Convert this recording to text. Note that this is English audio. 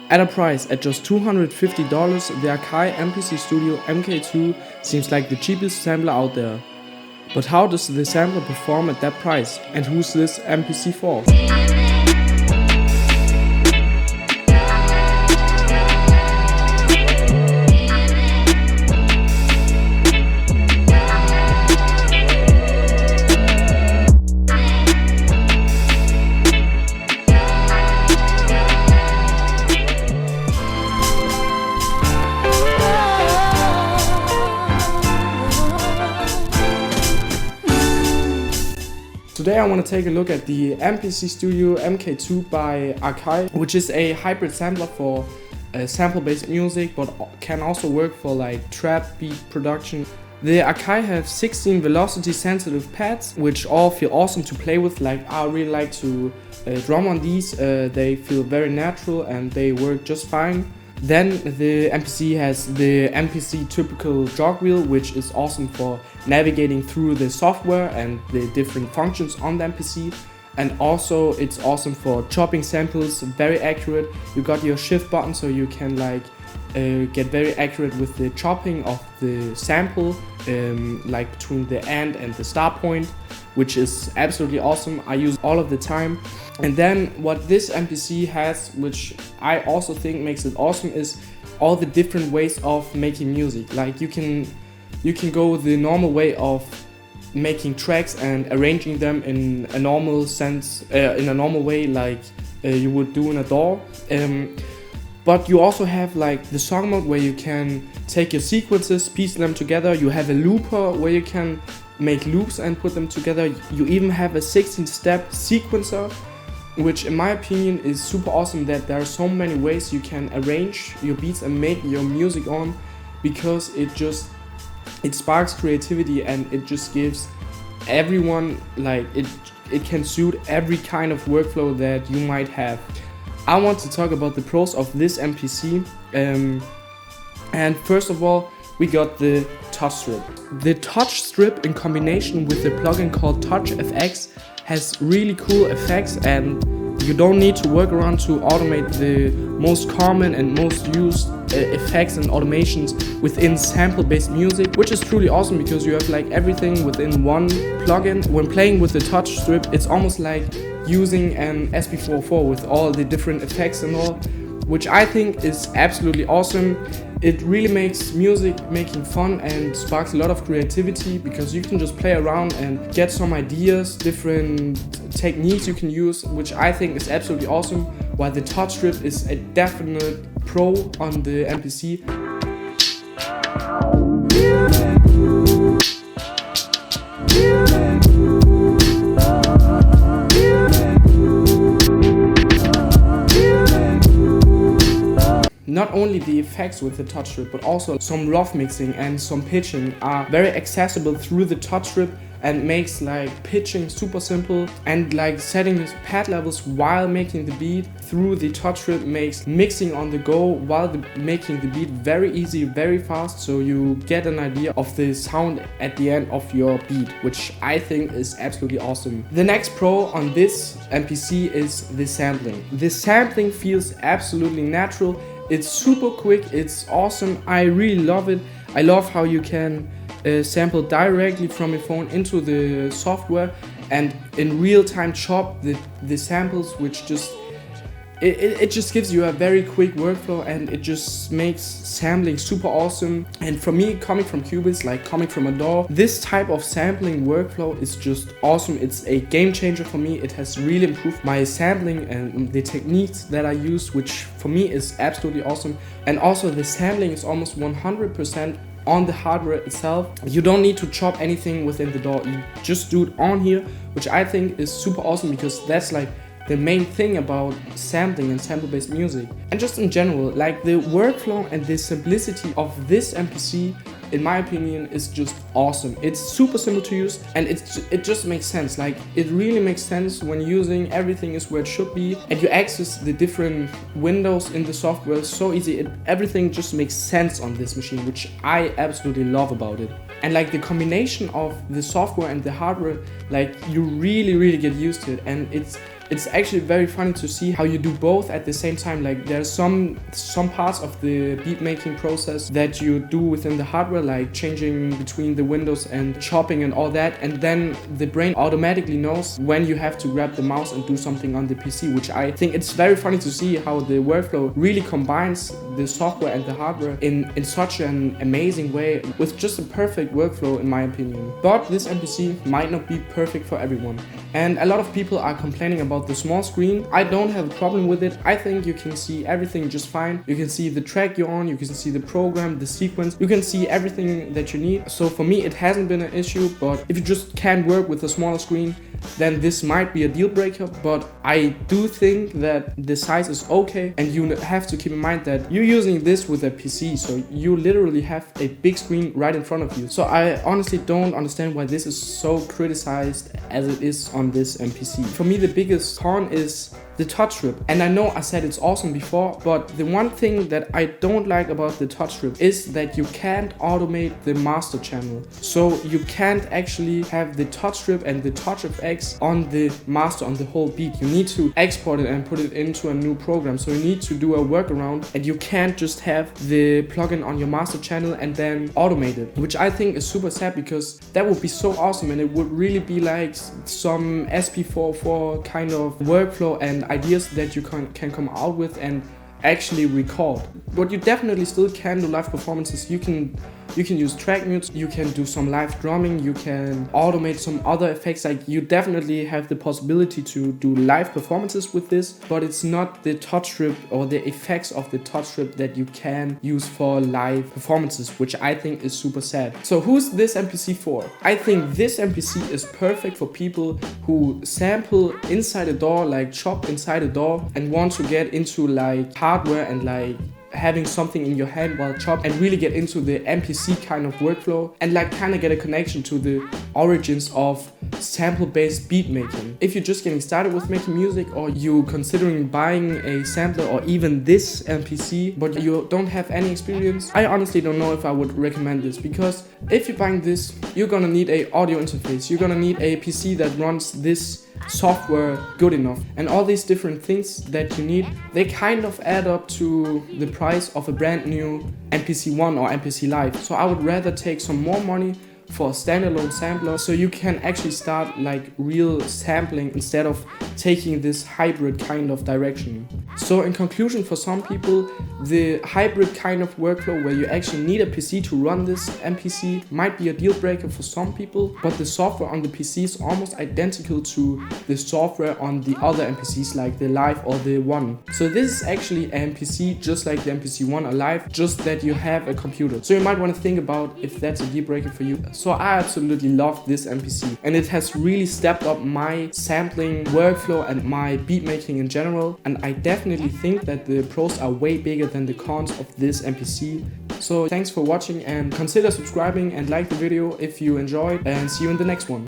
At a price at just $250, the AKAI MPC Studio MKII seems like the cheapest sampler out there. But how does the sampler perform at that price, and who's this MPC for? Today I want to take a look at the MPC Studio MKII by AKAI, which is a hybrid sampler for sample-based music, but can also work for like trap beat production. The AKAI have 16 velocity sensitive pads, which all feel awesome to play with. Like, I really like to drum on these. They feel very natural and they work just fine. Then the MPC has the MPC typical jog wheel, which is awesome for navigating through the software and the different functions on the MPC. And also it's awesome for chopping samples, very accurate. You got your shift button so you can like get very accurate with the chopping of the sample, like between the end and the start point, which is absolutely awesome. I use all of the time. And then what this MPC has, which I also think makes it awesome, is all the different ways of making music. Like you can go the normal way of making tracks and arranging them in a normal sense, in a normal way, like you would do in a DAW. But you also have like the song mode where you can take your sequences, piece them together. You have a looper where you can make loops and put them together. You even have a 16-step sequencer, which in my opinion is super awesome, that there are so many ways you can arrange your beats and make your music on, because it sparks creativity and it just gives everyone, like it can suit every kind of workflow that you might have. I want to talk about the pros of this MPC, and first of all we got the touch strip. The touch strip in combination with the plugin called Touch FX has really cool effects, and you don't need to work around to automate the most common and most used effects and automations within sample-based music, which is truly awesome because you have like everything within one plugin. When playing with the touch strip, it's almost like using an SP404 with all the different effects and all, which I think is absolutely awesome. It really makes music making fun and sparks a lot of creativity, because you can just play around and get some ideas, different techniques you can use, which I think is absolutely awesome, while the touch strip is a definite pro on the MPC. Not only the effects with the touch strip, but also some rough mixing and some pitching are very accessible through the touch strip, and makes like pitching super simple, and like setting pad levels while making the beat through the touch strip makes mixing on the go while making the beat very easy, very fast, so you get an idea of the sound at the end of your beat, which I think is absolutely awesome. The next pro on this MPC is the sampling. The sampling feels absolutely natural. It's super quick, it's awesome, I really love it. I love how you can sample directly from your phone into the software and in real time chop the samples, which just it just gives you a very quick workflow, and it just makes sampling super awesome. And for me, coming from Cubase, like coming from a DAW, this type of sampling workflow is just awesome. It's a game changer for me. It has really improved my sampling and the techniques that I use, which for me is absolutely awesome. And also the sampling is almost 100% on the hardware itself. You don't need to chop anything within the DAW, you just do it on here, which I think is super awesome, because that's like the main thing about sampling and sample-based music. And just in general, like the workflow and the simplicity of this MPC, in my opinion, is just awesome. It's super simple to use, and it just makes sense. Like, it really makes sense when using everything is where it should be, and you access the different windows in the software so easy. Everything just makes sense on this machine, which I absolutely love about it. And like the combination of the software and the hardware, like you really get used to it, and it's it's actually very funny to see how you do both at the same time. Like there's some parts of the beat making process that you do within the hardware, like changing between the windows and chopping and all that, and then the brain automatically knows when you have to grab the mouse and do something on the PC, which I think it's very funny to see how the workflow really combines the software and the hardware in such an amazing way, with just a perfect workflow in my opinion. But this MPC might not be perfect for everyone, and a lot of people are complaining about the small screen. I don't have a problem with it. I think you can see everything just fine. You can see the track you're on, you can see the program, the sequence, you can see everything that you need. So for me it hasn't been an issue, but if you just can't work with a smaller screen, then this might be a deal breaker. But I do think that the size is okay, and you have to keep in mind that you're using this with a PC, so you literally have a big screen right in front of you. So I honestly don't understand why this is so criticized as it is on this MPC. For me the biggest con is the touch strip, and I know I said it's awesome before, but the one thing that I don't like about the touch strip is that you can't automate the master channel. So you can't actually have the touch strip and the touch effects on the master, on the whole beat. You need to export it and put it into a new program, so you need to do a workaround, and you can't just have the plugin on your master channel and then automate it, which I think is super sad, because that would be so awesome, and it would really be like some SP404 kind of workflow and ideas that you can come out with and actually record. But you definitely still can do live performances. You can use track mutes, you can do some live drumming, you can automate some other effects. Like you definitely have the possibility to do live performances with this, but it's not the touch strip or the effects of the touch strip that you can use for live performances, which I think is super sad. So who's this MPC for? I think this MPC is perfect for people who sample inside a DAW, like chop inside a DAW, and want to get into like hardware and like having something in your hand while chop, and really get into the MPC kind of workflow and like kind of get a connection to the origins of sample-based beat making. If you're just getting started with making music, or you considering buying a sampler or even this MPC but you don't have any experience, I honestly don't know if I would recommend this, because if you're buying this, you're gonna need a audio interface, you're gonna need a PC that runs this software good enough, and all these different things that you need, they kind of add up to the price of a brand new MPC One or MPC Live. So I would rather take some more money for a standalone sampler, so you can actually start like real sampling instead of taking this hybrid kind of direction. So in conclusion, for some people, the hybrid kind of workflow where you actually need a PC to run this MPC might be a deal breaker for some people, but the software on the PC is almost identical to the software on the other MPCs like the Live or the One. So this is actually an MPC just like the MPC One or Live, just that you have a computer. So you might want to think about if that's a deal breaker for you. So I absolutely love this MPC, and it has really stepped up my sampling workflow and my beat making in general, and I definitely think that the pros are way bigger than the cons of this MPC. So thanks for watching, and consider subscribing and like the video if you enjoyed, and see you in the next one.